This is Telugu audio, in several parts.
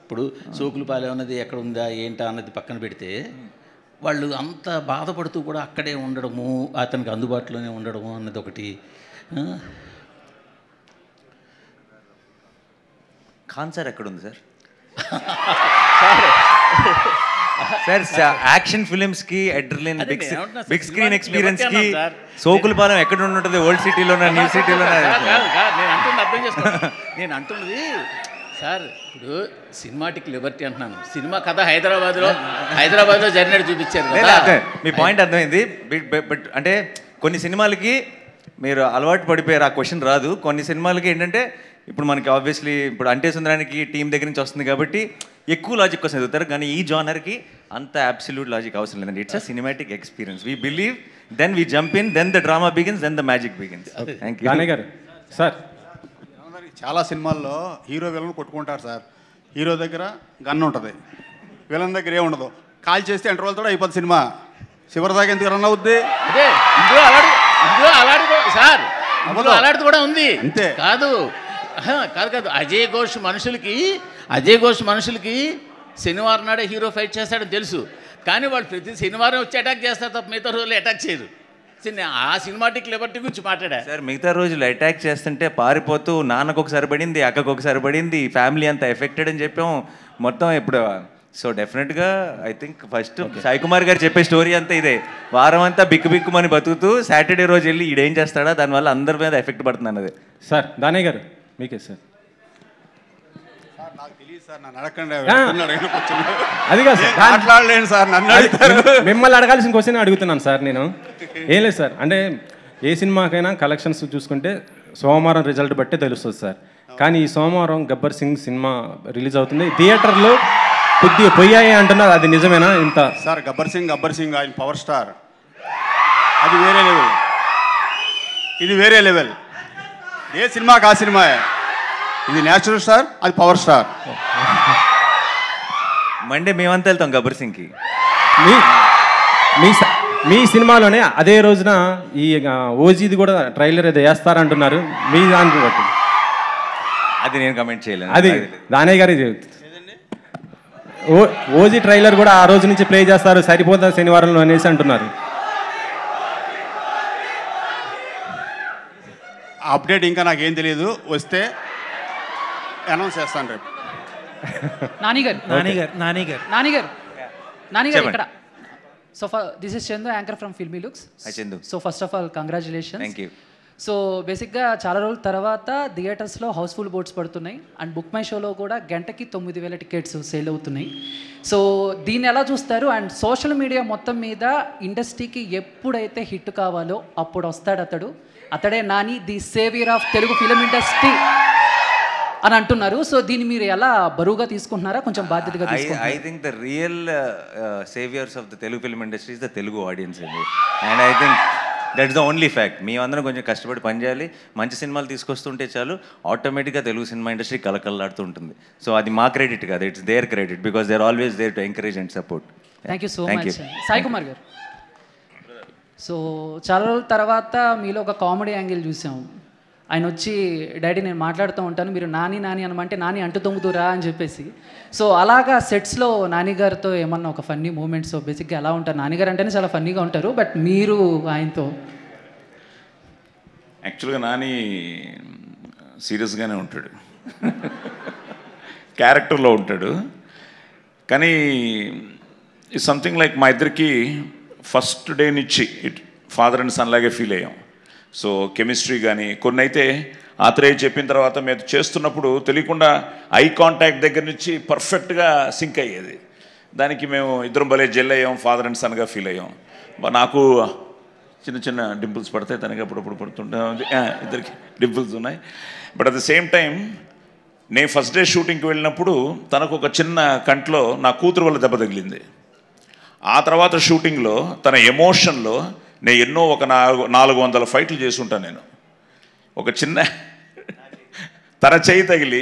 ఇప్పుడు సోకులపాలెం అన్నది ఎక్కడ ఉందా ఏంటా అన్నది పక్కన పెడితే వాళ్ళు అంత బాధపడుతూ కూడా అక్కడే ఉండడము, అతనికి అందుబాటులోనే ఉండడము అన్నది ఒకటి. ఖాన్ సార్ ఎక్కడుంది సార్? సార్ యాక్షన్ ఫిలిమ్స్కి అడ్రిలిన్ బిగ్ స్క్రీన్ ఎక్స్పీరియన్స్కి సోకులపాలెం ఎక్కడ ఉంటుంది? ఓల్డ్ సిటీలోనా, న్యూ సిటీలోనా? నేను అంటున్నది సార్, ఇప్పుడు సినిమాటిక్ లిబర్టీ అంటున్నాను. సినిమా కథ హైదరాబాద్లో జరిగినట్టు చూపించారు కదా. మీ పాయింట్ అర్థమైంది. బట్ అంటే కొన్ని సినిమాలకి మీరు అలవాటు పడిపోయారు, ఆ క్వశ్చన్ రాదు. కొన్ని సినిమాలకి ఏంటంటే ఇప్పుడు మనకి ఆబ్వియస్లీ ఇప్పుడు అంటే సుందరానికి టీం దగ్గర నుంచి వస్తుంది కాబట్టి ఎక్కువ లాజిక్ కోసం చదువుతారు, కానీ ఈ జానర్కి అంత అబ్సల్యూట్ లాజిక్ అవసరం లేదండి. It's a cinematic experience. We believe, then we jump in, then the drama begins, then the magic begins. Thank you. Rani గారు సార్, చాలా సినిమాల్లో హీరో విలన్ కొట్టుకుంటారు సార్. హీరో దగ్గర గన్ ఉంటుంది, విలన్ దగ్గర ఏముండదు. కాల్ చేస్తే ఇంటర్వెల్తో అయిపోతుంది సినిమా. చివరి దాకా ఎందుకు రన్ అవుద్ది? అదే అలాంటిది కూడా ఉంది. అంతే కాదు అజయ్ ఘోష్ మనుషులకి శనివారం నాడే హీరో ఫైట్ చేస్తాడని తెలుసు, కానీ వాళ్ళు ప్రతి శనివారం వచ్చి అటాక్ చేస్తారు తప్ప మిగతా రోజులు అటాక్ చేయరు. ఆ సినిమాటిక్ లిబర్టీ గురించి మాట్లాడా సార్. మిగతా రోజులు అటాక్ చేస్తుంటే పారిపోతూ నాన్నకు ఒకసారి పడింది, అక్కకు ఒకసారి పడింది, ఫ్యామిలీ అంతా ఎఫెక్టెడ్ అని చెప్పాం మొత్తం. ఇప్పుడు సో డెఫినెట్గా I think first Sai Kumar గారు చెప్పే స్టోరీ అంతా ఇదే. వారం అంతా బిక్కుమని బతుకుతూ సాటర్డే రోజు వెళ్ళి ఈడేం చేస్తాడా, దానివల్ల అందరి మీద ఎఫెక్ట్ పడుతుంది అన్నది. సార్ దానయ్య గారు మీకే సార్. నాకు తెలియదు సార్, నన్ను అడగండి. అది కాదు సార్, మాట్లాడలేను సార్, నన్ను మిమ్మల్ని అడగాల్సిన క్వశ్చన్ అడుగుతున్నాను సార్ నేను. ఏం లేదు సార్, అంటే ఏ సినిమాకైనా కలెక్షన్స్ చూసుకుంటే సోమవారం రిజల్ట్ బట్టే తెలుస్తుంది సార్. కానీ ఈ సోమవారం గబ్బర్ సింగ్ సినిమా రిలీజ్ అవుతుంది, థియేటర్లో కొద్దిగా పోయాయి అంటున్నారు, అది నిజమేనా? ఇంత సార్ గబ్బర్ సింగ్ ఆయన పవర్ స్టార్, అది వేరే లెవెల్, ఇది వేరే లెవెల్. ఏ సినిమాకి ఆ సినిమా, ఇది నేచురల్ స్టార్, అది పవర్ స్టార్. మండే మేమంతా వెళ్తాం గబ్బర్ సింగ్కి. మీ సినిమాలోనే అదే రోజున ఈ ఓజీది కూడా ట్రైలర్ ఏదో వేస్తారంటున్నారు, మీ దాన్ని బట్టి. అది నేను కమెంట్ చేయలేను. అది దానయ్య గారి ఓజీ ట్రైలర్ కూడా ఆ రోజు నుంచి ప్లే చేస్తారు, సరిపోతుంది శనివారంలో అనేసి అంటున్నారు. అప్డేట్ ఇంకా నాకేం తెలియదు, వస్తే అనౌన్స్ చేస్తాను రేపు. నానిగారు ఇక్కడ. So this is Chandu, anchor from Filmy Looks. Hi Chandu. So first of all, congratulations. Thank you. So బేసిక్గా చాలా రోజుల తర్వాత థియేటర్స్లో హౌస్ఫుల్ బోర్డ్స్ పడుతున్నాయి అండ్ బుక్ మై షోలో కూడా గంటకి 9,000 టికెట్స్ సేల్ అవుతున్నాయి. సో దీన్ని ఎలా చూస్తారు? అండ్ సోషల్ మీడియా మొత్తం మీద ఇండస్ట్రీకి ఎప్పుడైతే హిట్ కావాలో అప్పుడు వస్తాడు అతడే Nani, the saviour of Telugu film industry అని అంటున్నారు. సో దీన్ని మీరు ఎలా బరువుగా తీసుకుంటున్నారా, కొంచెం బాధ్యతగా తీసుకుంటున్నారా? I think the real saviours of the Telugu film industry is the Telugu audience అండి. And I think that's the only fact. మేమందరం కొంచెం కష్టపడి పనిచేయాలి, మంచి సినిమాలు తీసుకొస్తుంటే చాలు, ఆటోమేటిక్గా తెలుగు సినిమా ఇండస్ట్రీ కలకల్లాడుతూ ఉంటుంది. సో అది మా క్రెడిట్ కాదు, it's their credit, because they are always there to encourage and support. Thank you so much. Sai Kumar గారు, సో చాలా రోజుల తర్వాత మీలో ఒక కామెడీ యాంగిల్ చూసాం. ఆయన వచ్చి డాడీ నేను మాట్లాడుతూ ఉంటాను, మీరు నాని అనమంటే నాని అంటు తొంగుతురా అని చెప్పేసి. సో అలాగా సెట్స్లో నానిగారితో ఏమన్నా ఒక ఫన్నీ మూమెంట్స్? సో బేసిక్గా ఎలా ఉంటారు? నానిగారు అంటేనే చాలా ఫన్నీగా ఉంటారు, బట్ మీరు ఆయనతో? యాక్చువల్గా నాని సీరియస్గానే ఉంటాడు, క్యారెక్టర్లో ఉంటాడు. కానీ ఇట్స్ సంథింగ్ లైక్ మా ఇద్దరికి ఫస్ట్ డే నుంచి ఫాదర్ అండ్ సన్ లాగే ఫీల్ అయ్యాం. సో కెమిస్ట్రీ కానీ కొన్ని అయితే ఆత్రేయ చెప్పిన తర్వాత మేము చేస్తున్నప్పుడు తెలియకుండా ఐ కాంటాక్ట్ దగ్గర నుంచి పర్ఫెక్ట్గా సింక్ అయ్యేది. దానికి మేము ఇద్దరం భలే జెల్ అయ్యాం, ఫాదర్ అండ్ సన్గా ఫీల్ అయ్యాం. నాకు చిన్న చిన్న డింపుల్స్ పడతాయి, తనకి అప్పుడప్పుడు పడుతుంటా, ఇద్దరికి డింపుల్స్ ఉన్నాయి. But at the same time నేను ఫస్ట్ డే షూటింగ్కి వెళ్ళినప్పుడు తనకు ఒక చిన్న కంట్లో నా కూతురు వల్ల దెబ్బ తగిలింది. ఆ తర్వాత షూటింగ్లో తన ఎమోషన్లో నేను ఎన్నో ఒక 400 ఫైట్లు చేసి ఉంటాను. నేను ఒక చిన్న తన చేయి తగిలి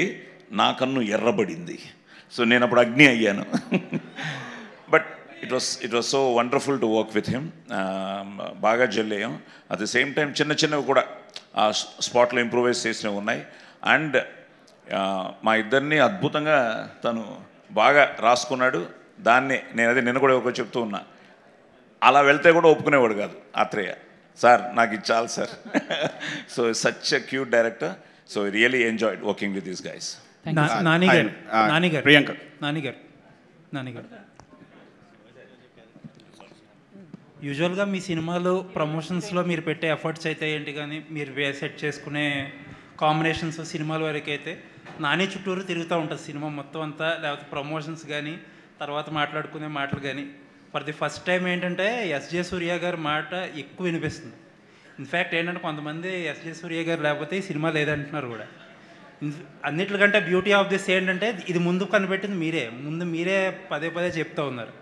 నా కన్ను ఎర్రబడింది. సో నేను అప్పుడు అగ్ని అయ్యాను. But it was so wonderful to work with him. బాగా జెల్ అయ్యాం. అట్ ది సేమ్ టైం చిన్న చిన్నవి కూడా ఆ స్పాట్లో ఇంప్రూవైజ్ చేసినవి ఉన్నాయి. అండ్ మా ఇద్దరిని అద్భుతంగా తను బాగా రాసుకున్నాడు. దాన్ని నేను అదే నిన్న కూడా ఒక చెప్తూ ఉన్నా, అలా వెళ్తే కూడా ఒప్పుకునేవాడు కాదు ఆత్రేయ. సార్ నాకు ఇది చాలు sir. So such a cute director. So really enjoyed working with these guys. Priyanka నానిగారు యూజువల్గా మీ సినిమాలో ప్రమోషన్స్లో మీరు పెట్టే ఎఫర్ట్స్ అయితే ఏంటి, కానీ మీరు సెట్ చేసుకునే కాంబినేషన్స్ సినిమాల వరకు అయితే నాని చుట్టూరు తిరుగుతూ ఉంటుంది సినిమా మొత్తం అంతా, లేకపోతే ప్రమోషన్స్ కానీ తర్వాత మాట్లాడుకునే మాటలు కానీ. ఫర్ ది ఫస్ట్ టైం ఏంటంటే ఎస్జే సూర్య గారి మాట ఎక్కువ వినిపిస్తుంది. ఇన్ఫ్యాక్ట్ ఏంటంటే కొంతమంది ఎస్జే సూర్య గారు లేకపోతే ఈ సినిమా లేదంటున్నారు కూడా. అన్నిటికంటే బ్యూటీ ఆఫ్ దిస్ ఏంటంటే ఇది ముందు కనిపెట్టింది మీరే పదే పదే చెప్తూ ఉన్నారు.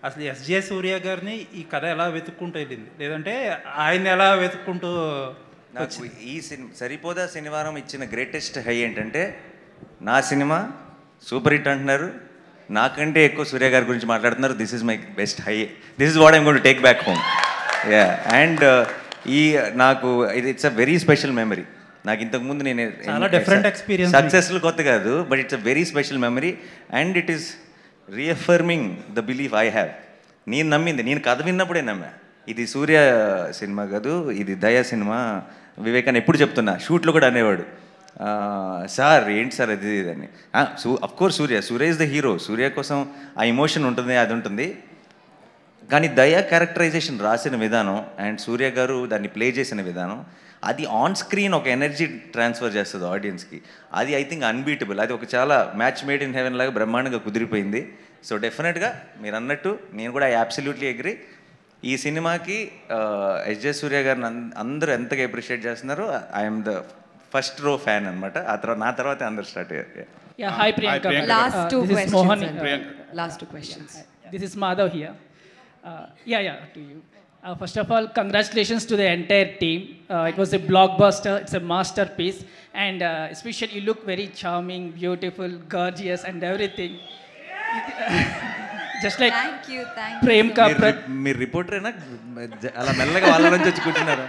అసలు ఎస్జే సూర్య గారిని ఈ కథ ఎలా వెతుక్కుంటూ వెళ్ళింది, లేదంటే ఆయన ఎలా వెతుక్కుంటూ నాకు ఈ సరిపోదా శనివారం ఇచ్చిన గ్రేటెస్ట్ హై ఏంటంటే, నా సినిమా సూపర్ హిట్ అంటున్నారు, నాకంటే ఎక్కువ సూర్య గారి గురించి మాట్లాడుతున్నారు. This is my best high. This is what I'm going to take back home. Yeah, and నాకు it's a very special memory. నాకు ఇంతకుముందు నేను చాలా డిఫరెంట్ ఎక్స్పీరియన్స్, సక్సెస్ఫుల్ కొత్త కాదు, but it's a very special memory and it is reaffirming the belief I have. నేను నమ్మింది, నేను కథ విన్నప్పుడే నమ్మా ఇది సూర్య సినిమా కాదు, ఇది దయా సినిమా. వివేకాన్ని ఎప్పుడు చెప్తున్నా, షూట్లో కూడా అనేవాడు, సార్ ఏంటి సార్ అది అని. Of course Surya is the hero, Surya కోసం ఆ ఎమోషన్ ఉంటుంది, అది ఉంటుంది. కానీ దయా క్యారెక్టరైజేషన్ రాసిన విధానం అండ్ సూర్య గారు దాన్ని ప్లే చేసిన విధానం, అది ఆన్ స్క్రీన్ ఒక ఎనర్జీ ట్రాన్స్ఫర్ చేస్తుంది ఆడియన్స్కి. అది ఐ థింక్ అన్బీటబుల్. అది ఒక చాలా మ్యాచ్ మేడ్ ఇన్ హెవెన్ లాగా బ్రహ్మాండంగా కుదిరిపోయింది. సో డెఫినెట్గా మీరు అన్నట్టు నేను కూడా అబ్సల్యూట్లీ అగ్రీ. ఈ సినిమాకి ఎస్జే సూర్య గారిని అందరూ ఎంతగా అప్రిషియేట్ చేస్తున్నారు. I'm the first row fan అనమాట. ఆ తర్వాత నా తర్వాత అందరు స్టార్ట్ అయ్యారు. Hi Priyanka. Last two This is questions. Mohan. Last two questions. This is Madhav here. To you. First of all, congratulations to the entire team. It was a blockbuster. It's a masterpiece, and especially you look very charming, beautiful, gorgeous, and everything. Just like Thank you. Prem ka మీరు రిపోర్టరేనా, అలా మెల్లగా వాళ్ళ నుంచి వచ్చి కూర్చున్నారా?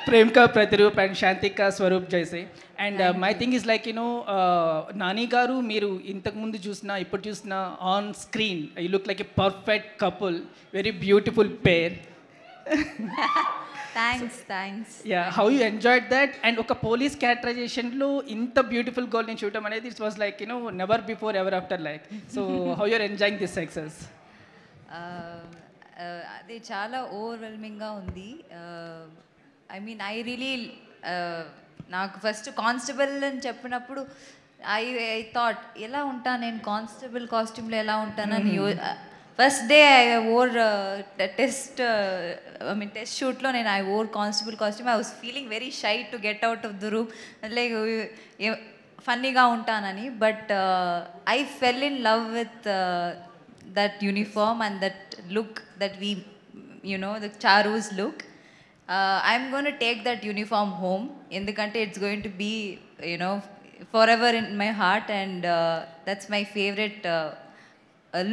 Prem ka Pratyaroop and Shantika Swaroop jaise. And my thing is like, Nani garu, మీరు ఇంతకు ముందు చూసినా ఇప్పుడు చూసినా on screen you look like a perfect couple, very beautiful pair. Thanks. Yeah, how you enjoyed that? And oka police characterization lo inta beautiful girl ni shootam anedi, it was like, never before ever after like. So how you're enjoying this success? అది చాలా ఓవర్వెల్మింగ్గా ఉంది. ఐ మీన్ ఐ రియలీ నాకు ఫస్ట్ కానిస్టేబుల్ అని చెప్పినప్పుడు ఐ థాట్ ఎలా ఉంటాను నేను కానిస్టేబుల్ కాస్ట్యూమ్లో ఎలా ఉంటానని. First day I wore test షూట్లో నేను I wore constable costume. I was feeling very shy to get out of the room, like ఫన్నీగా ఉంటానని. But I fell in love with that uniform and that look that we, the Charu's look. I'm going to take that uniform home in the country. It's going to be, forever in my heart, and that's my favorite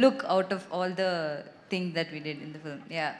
look out of all the things that we did in the film. Yeah.